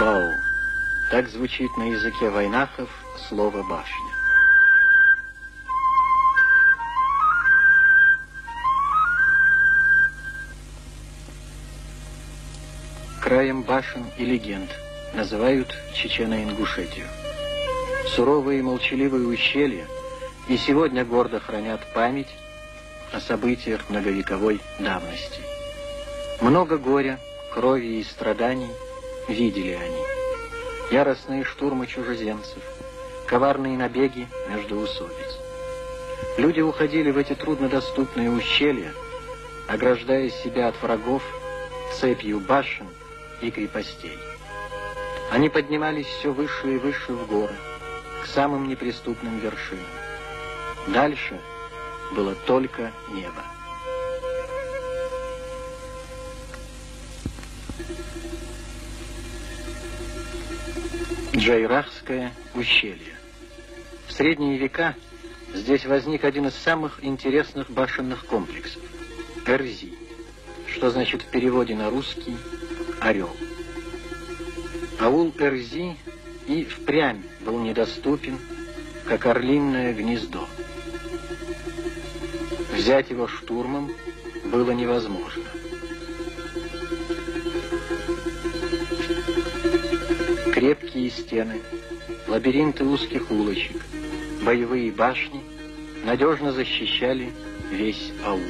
Бау. Так звучит на языке вайнахов слово «башня». Краем башен и легенд называют Чечено-Ингушетию. Суровые и молчаливые ущелья и сегодня гордо хранят память о событиях многовековой давности. Много горя, крови и страданий видели они. Яростные штурмы чужеземцев, коварные набеги междоусобиц. Люди уходили в эти труднодоступные ущелья, ограждая себя от врагов цепью башен и крепостей. Они поднимались все выше и выше в горы, к самым неприступным вершинам. Дальше было только небо. Джайрахское ущелье. В средние века здесь возник один из самых интересных башенных комплексов – Эрзи, что значит в переводе на русский «орел». Аул Эрзи и впрямь был недоступен, как орлиное гнездо. Взять его штурмом было невозможно. Крепкие стены, лабиринты узких улочек, боевые башни надежно защищали весь аул.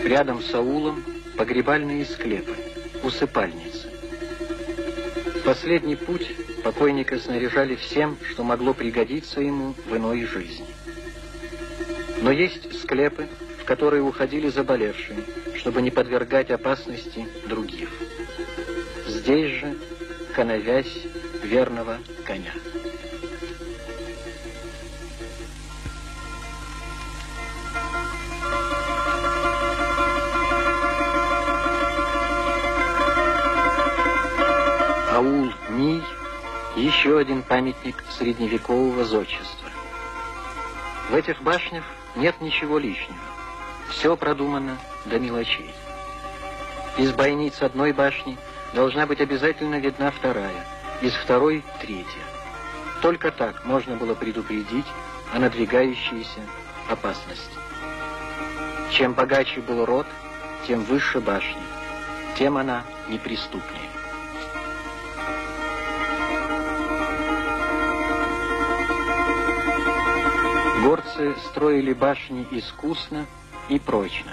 Рядом с аулом погребальные склепы, усыпальницы. В последний путь покойника снаряжали всем, что могло пригодиться ему в иной жизни. Но есть склепы, в которые уходили заболевшие, чтобы не подвергать опасности других. Здесь же коновязь верного коня. Аул Ний – еще один памятник средневекового зодчества. В этих башнях нет ничего лишнего. Все продумано до мелочей. Из бойниц одной башни должна быть обязательно видна вторая, из второй – третья. Только так можно было предупредить о надвигающейся опасности. Чем богаче был род, тем выше башня, тем она неприступнее. Горцы строили башни искусно и прочно.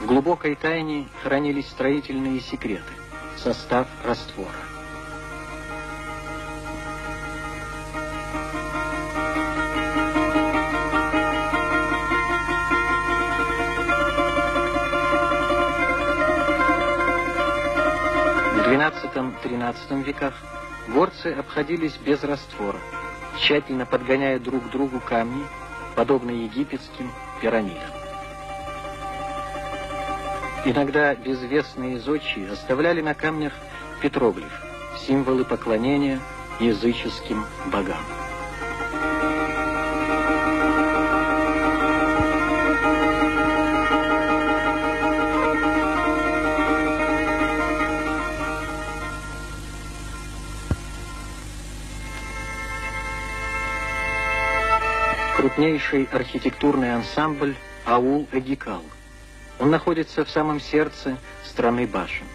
В глубокой тайне хранились строительные секреты, состав раствора. В XII-XIII веках горцы обходились без раствора, тщательно подгоняя друг к другу камни, подобные египетским пирамидам. Иногда безвестные зодчие оставляли на камнях петроглиф, символы поклонения языческим богам. Крупнейший архитектурный ансамбль аул Эгикал. Он находится в самом сердце страны башен.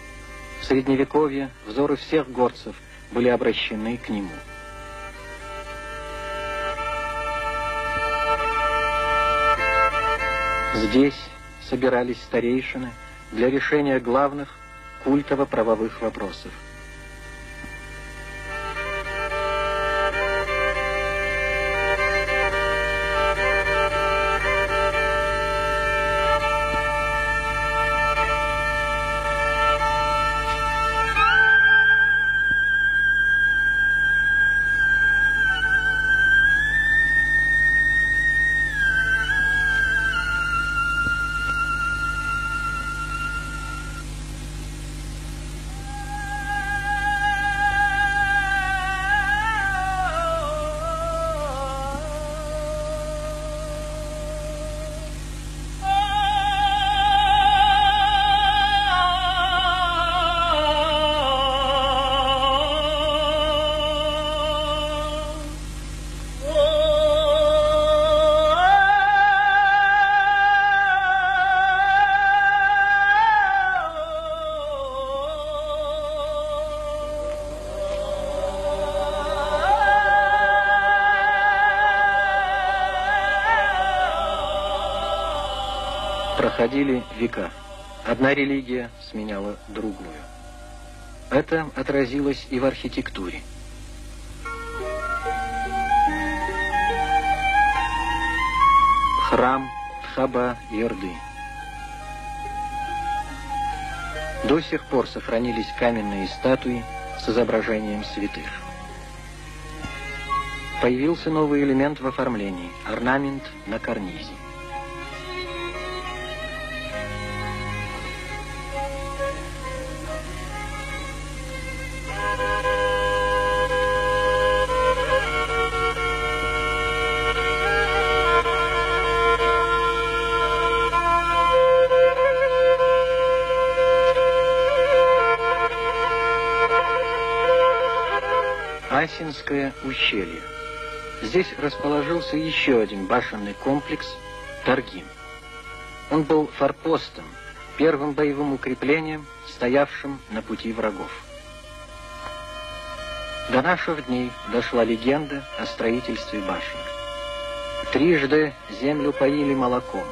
В Средневековье взоры всех горцев были обращены к нему. Здесь собирались старейшины для решения главных культово-правовых вопросов. Проходили века. Одна религия сменяла другую. Это отразилось и в архитектуре. Храм Тхаба-Йорды. До сих пор сохранились каменные статуи с изображением святых. Появился новый элемент в оформлении – орнамент на карнизе. Асинское ущелье. Здесь расположился еще один башенный комплекс – Таргим. Он был форпостом, первым боевым укреплением, стоявшим на пути врагов. До наших дней дошла легенда о строительстве башен. Трижды землю поили молоком,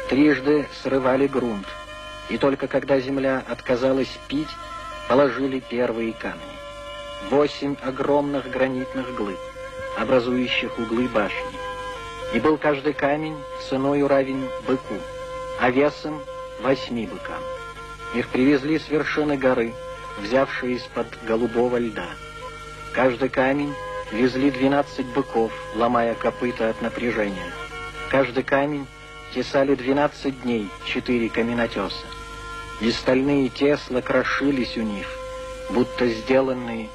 трижды срывали грунт, и только когда земля отказалась пить, положили первые камни. 8 огромных гранитных глыб, образующих углы башни. И был каждый камень ценою равен быку, а весом 8 быкам. Их привезли с вершины горы, взявшие из-под голубого льда. Каждый камень везли 12 быков, ломая копыта от напряжения. Каждый камень тесали 12 дней 4 каменотеса. И стальные тесла крошились у них, будто сделанные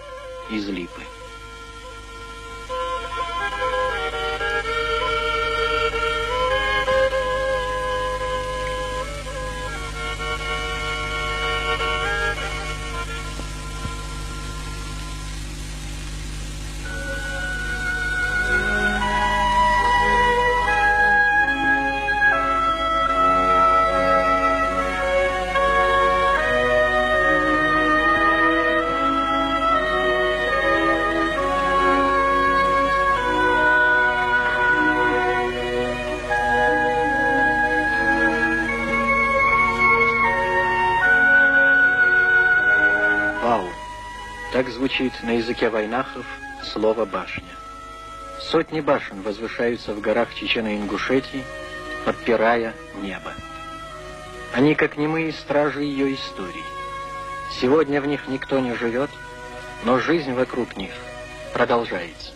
из липы. Так звучит на языке вайнахов слово «башня». Сотни башен возвышаются в горах Чечено-Ингушетии, подпирая небо. Они как немые стражи ее истории. Сегодня в них никто не живет, но жизнь вокруг них продолжается.